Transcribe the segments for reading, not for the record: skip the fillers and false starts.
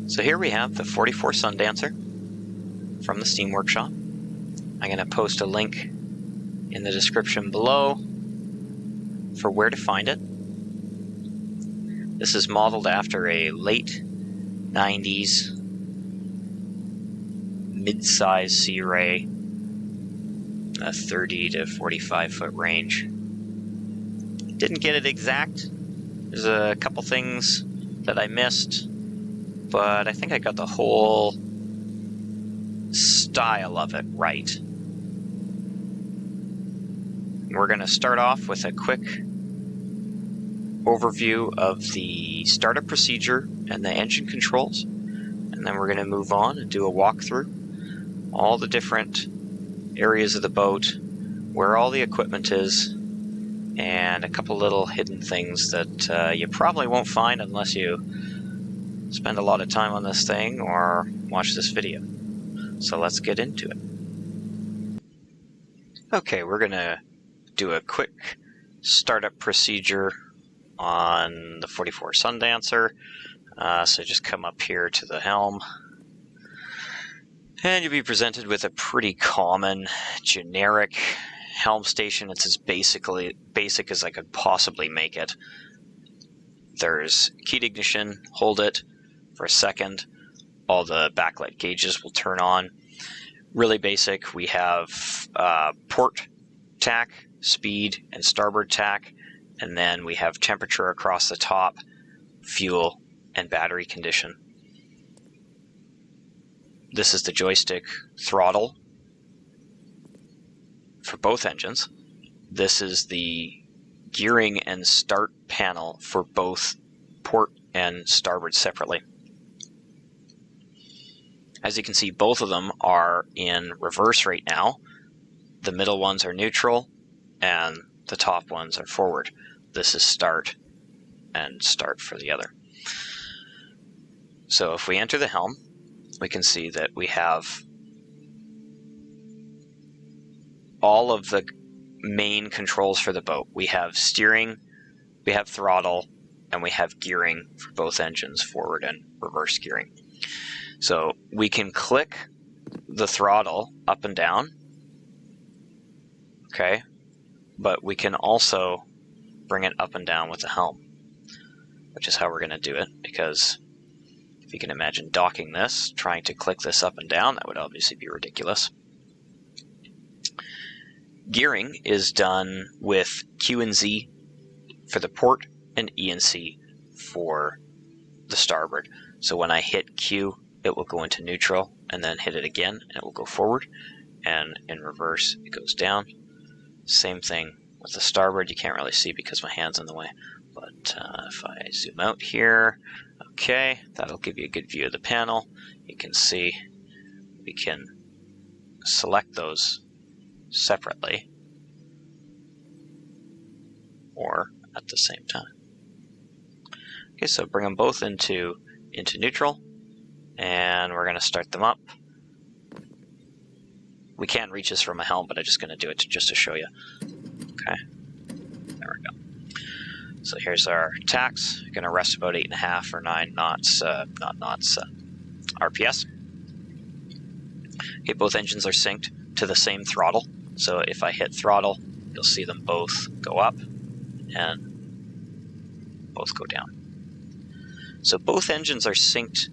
So here we have the 44 Sundancer from the Steam Workshop. I'm going to post a link in the description below for where to find it. This is modeled after a late 90s mid-size Sea Ray, a 30 to 45 foot range. Didn't get it exact. There's a couple things that I missed, but I think I got the whole style of it right. We're going to start off with a quick overview of the startup procedure and the engine controls, and then we're going to move on and do a walkthrough. All the different areas of the boat, where all the equipment is, and a couple little hidden things that you probably won't find unless you spend a lot of time on this thing or watch this video. So let's get into it. Okay, we're going to do a quick startup procedure on the 44 Sundancer. So just come up here to the helm, and you'll be presented with a pretty common, generic helm station. It's as basic as I could possibly make it. There's keyed ignition, hold it for a second. All the backlight gauges will turn on. Really basic. We have port tack, speed, and starboard tack. And then we have temperature across the top, fuel, and battery condition. This is the joystick throttle for both engines. This is the gearing and start panel for both port and starboard separately. As you can see, both of them are in reverse right now. The middle ones are neutral, and the top ones are forward. This is start and start for the other. So if we enter the helm, we can see that we have all of the main controls for the boat. We have steering, we have throttle, and we have gearing for both engines, forward and reverse gearing. So we can click the throttle up and down, okay, but we can also bring it up and down with the helm, which is how we're going to do it, because if you can imagine docking this, trying to click this up and down, that would obviously be ridiculous. Gearing is done with Q and Z for the port and E and C for the starboard. So when I hit Q, it will go into neutral, and then hit it again, and it will go forward, and in reverse, it goes down. Same thing with the starboard. You can't really see because my hand's in the way, but if I zoom out here, okay, that'll give you a good view of the panel. You can see we can select those separately or at the same time. Okay, so bring them both into neutral, and we're going to start them up. We can reach this from a helm, but I'm just going to do it just to show you. Okay, there we go. So here's our tacks. We're going to rest about 8.5 or 9 knots, not knots, RPS. Okay, both engines are synced to the same throttle. So if I hit throttle, you'll see them both go up and both go down. So both engines are synced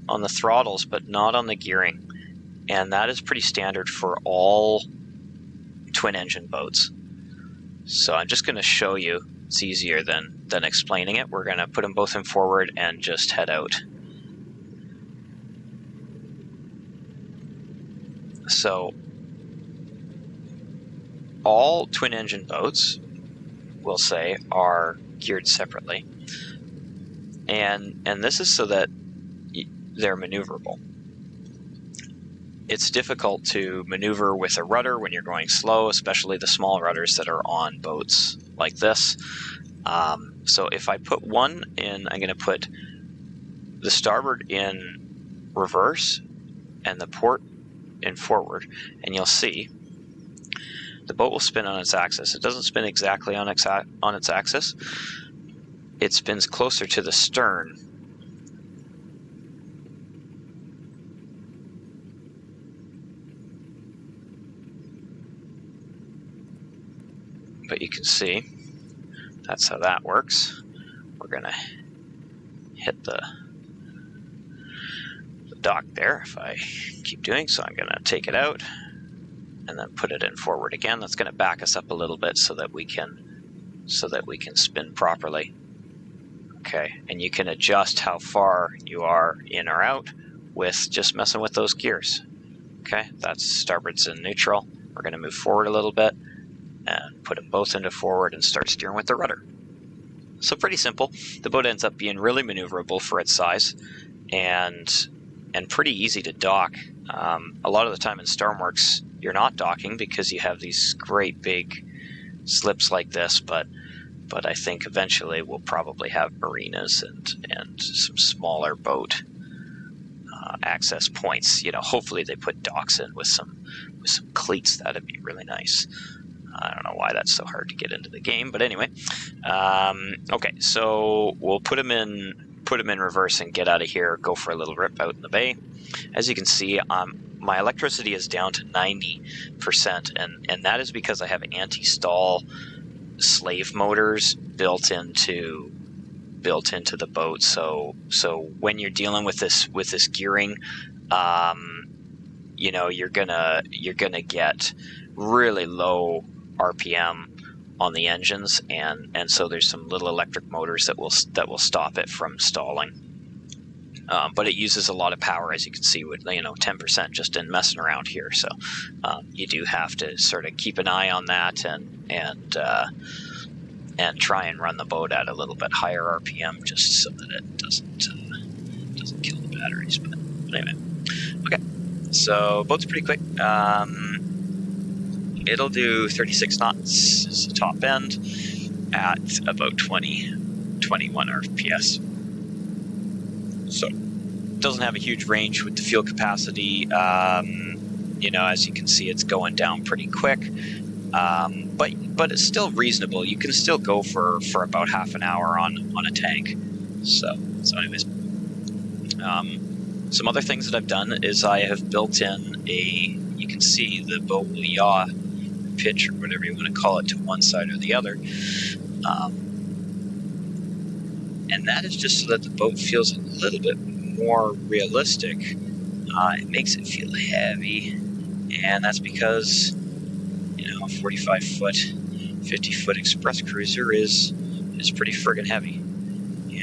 on the throttles, but not on the gearing. And that is pretty standard for all twin engine boats. So I'm just going to show you. It's easier than explaining it. We're going to put them both in forward and just head out. So all twin engine boats, we'll say, are geared separately. And this is so that they're maneuverable. It's difficult to maneuver with a rudder when you're going slow, especially the small rudders that are on boats like this. So if I put one in, I'm going to put the starboard in reverse and the port in forward, and you'll see the boat will spin on its axis. It doesn't spin exactly on its axis. It spins closer to the stern But you can see that's how that works. We're going to hit the dock there if I keep doing so. I'm going to take it out and then put it in forward again. That's going to back us up a little bit so that we can spin properly. Okay, and you can adjust how far you are in or out with just messing with those gears. Okay, that's starboard's in neutral. We're going to move forward a little bit and put them both into forward and start steering with the rudder. So pretty simple. The boat ends up being really maneuverable for its size and pretty easy to dock. A lot of the time in Stormworks, you're not docking because you have these great big slips like this, but I think eventually we'll probably have marinas and some smaller boat access points. Hopefully they put docks in with some cleats. That'd be really nice. I don't know why that's so hard to get into the game, but anyway. Okay, so we'll put them in reverse and get out of here. Go for a little rip out in the bay. As you can see, my electricity is down to 90%, and that is because I have anti-stall slave motors built into the boat. So when you're dealing with this gearing, you're gonna get really low RPM on the engines, and so there's some little electric motors that will stop it from stalling. But it uses a lot of power, as you can see, with 10% just in messing around here. So you do have to sort of keep an eye on that and try and run the boat at a little bit higher RPM, just so that it doesn't kill the batteries. But anyway, okay. So boat's pretty quick. It'll do 36 knots as the top end at about 21 RPS. So it doesn't have a huge range with the fuel capacity. As you can see, it's going down pretty quick. But it's still reasonable. You can still go for about half an hour on a tank. So anyways, some other things that I've done is I have built in you can see the boat will yaw, pitch, or whatever you want to call it, to one side or the other. And that is just so that the boat feels a little bit more realistic. It makes it feel heavy, and that's because a 45-foot, 50-foot express cruiser is pretty friggin' heavy,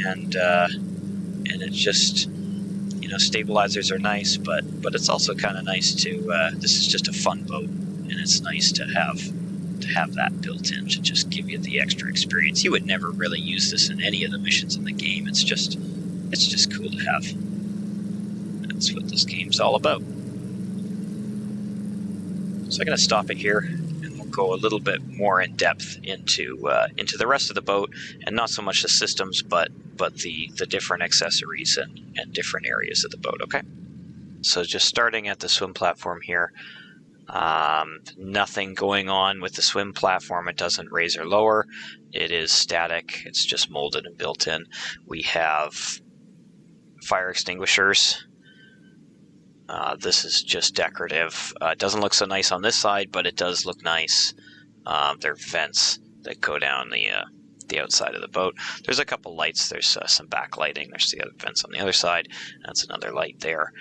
and it's just stabilizers are nice, but it's also kind of nice to. This is just a fun boat, and it's nice to have that built in to just give you the extra experience. You would never really use this in any of the missions in the game. It's just cool to have. That's what this game's all about. So I'm going to stop it here, and we'll go a little bit more in depth into the rest of the boat, and not so much the systems, but the different accessories and different areas of the boat. Okay. So just starting at the swim platform here. Nothing going on with the swim platform. It doesn't raise or lower. It is static. It's just molded and built in. We have fire extinguishers. This is just decorative. It doesn't look so nice on this side, but it does look nice. They're vents that go down the outside of the boat. There's a couple lights. There's some backlighting. There's the other vents on the other side. That's another light there.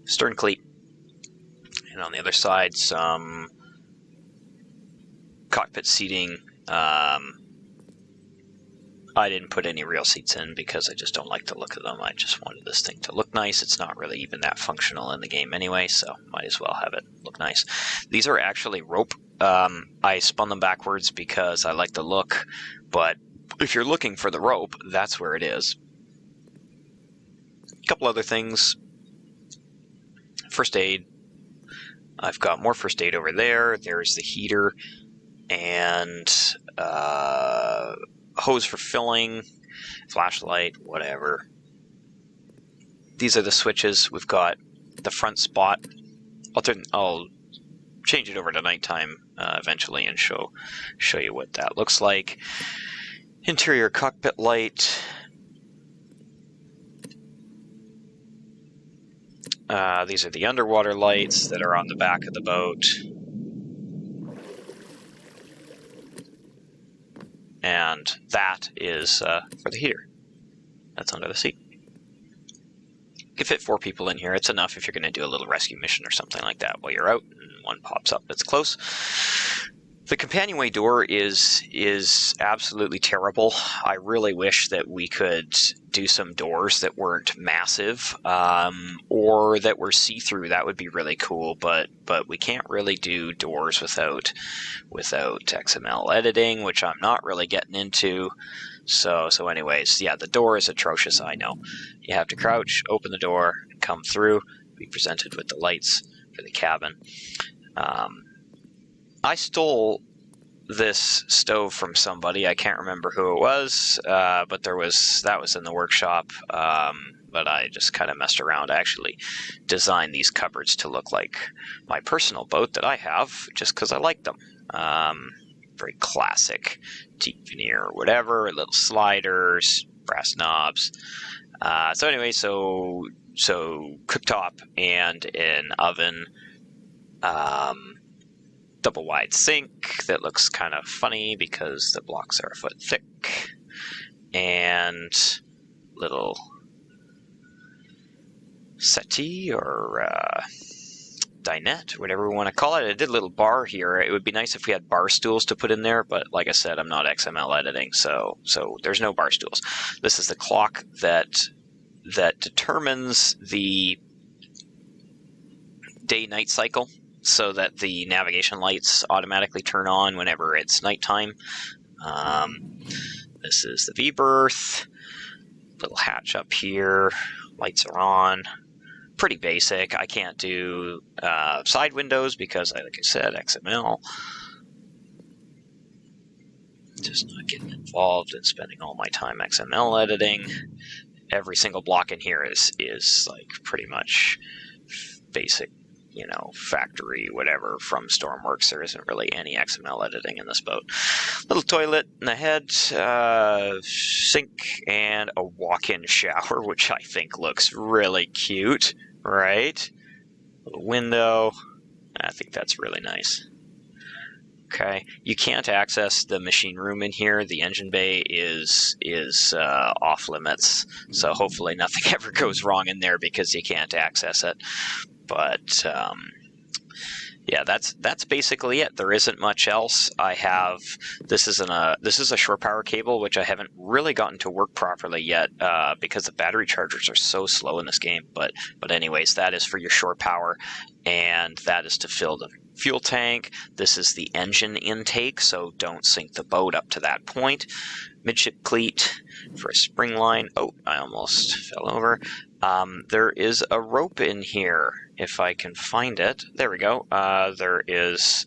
Stern cleat. And on the other side, some cockpit seating. I didn't put any real seats in because I just don't like the look of them. I just wanted this thing to look nice. It's not really even that functional in the game anyway, so might as well have it look nice. These are actually rope. I spun them backwards because I like the look, but if you're looking for the rope, that's where it is. A couple other things. First aid. I've got more first aid over there. There's the heater and hose for filling, flashlight, whatever. These are the switches. We've got the front spot. I'll change it over to nighttime eventually and show you what that looks like. Interior cockpit light. These are the underwater lights that are on the back of the boat. is for the heater. That's under the seat. You can fit 4 people in here. It's enough if you're going to do a little rescue mission or something like that while you're out, and one pops up that's close. The companionway door is absolutely terrible. I really wish that we could do some doors that weren't massive, or that were see-through. That would be really cool, but we can't really do doors without XML editing, which I'm not really getting into. So anyways, yeah, the door is atrocious, I know. You have to crouch, open the door, come through, be presented with the lights for the cabin. I stole this stove from somebody. I can't remember who it was, but that was in the workshop. But I just kind of messed around. I actually designed these cupboards to look like my personal boat that I have, just because I like them. Very classic, deep veneer or whatever, little sliders, brass knobs. So anyway, so cooktop and an oven. Double wide sink that looks kind of funny because the blocks are a foot thick, and little settee or dinette, whatever we want to call it. I did a little bar here. It would be nice if we had bar stools to put in there, but like I said, I'm not XML editing, so there's no bar stools. This is the clock that determines the day-night cycle, so that the navigation lights automatically turn on whenever it's nighttime. This is the V-berth. Little hatch up here. Lights are on. Pretty basic. I can't do side windows because, like I said, XML. Just not getting involved in spending all my time XML editing. Every single block in here is like pretty much basic, factory, whatever, from Stormworks. There isn't really any XML editing in this boat. Little toilet in the head, sink, and a walk-in shower, which I think looks really cute, right? Little window. I think that's really nice. Okay, you can't access the machine room in here. The engine bay is off limits, so hopefully nothing ever goes wrong in there because you can't access it. But yeah, that's basically it. There isn't much else. I have this is a shore power cable, which I haven't really gotten to work properly yet because the battery chargers are so slow in this game. But anyways, that is for your shore power, and that is to fill the fuel tank. This is the engine intake, so don't sink the boat up to that point. Midship cleat for a spring line. Oh, I almost fell over. There is a rope in here, if I can find it. There we go. There's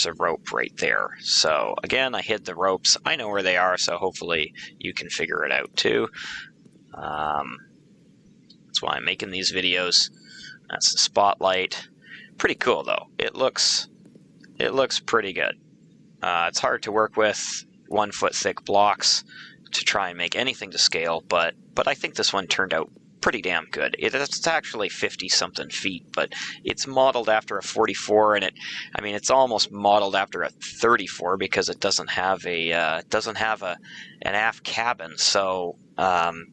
a rope right there. So again, I hid the ropes. I know where they are, so hopefully you can figure it out too. That's why I'm making these videos. That's the spotlight. Pretty cool though. It looks pretty good. It's hard to work with 1 foot thick blocks to try and make anything to scale, but I think this one turned out pretty damn good. It's actually 50-something feet, but it's modeled after a 44, and it's almost modeled after a 34 because it doesn't have an aft cabin. So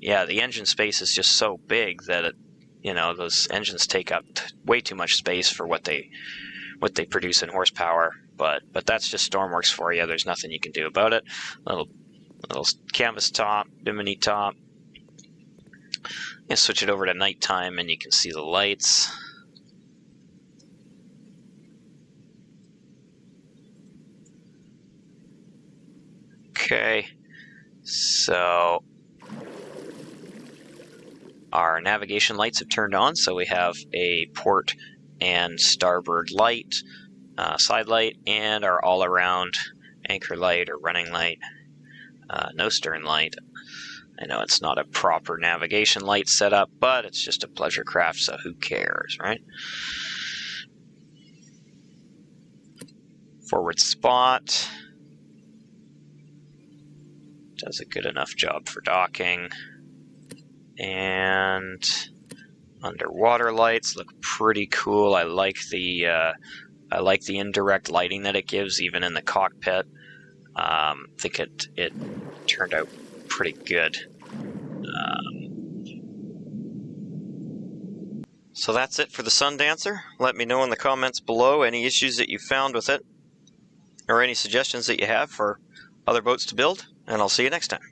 yeah, the engine space is just so big that those engines take up way too much space for what they produce in horsepower. But that's just Stormworks for you. There's nothing you can do about it. Little canvas top, bimini top. And switch it over to nighttime, and you can see the lights. Okay, so our navigation lights have turned on, so we have a port and starboard light, side light, and our all-around anchor light or running light. No stern light. I know it's not a proper navigation light setup, but it's just a pleasure craft, so who cares, right? Forward spot. Does a good enough job for docking. And underwater lights look pretty cool. I like the indirect lighting that it gives, even in the cockpit. I think it turned out pretty good. So that's it for the Sundancer. Let me know in the comments below any issues that you found with it, or any suggestions that you have for other boats to build, and I'll see you next time.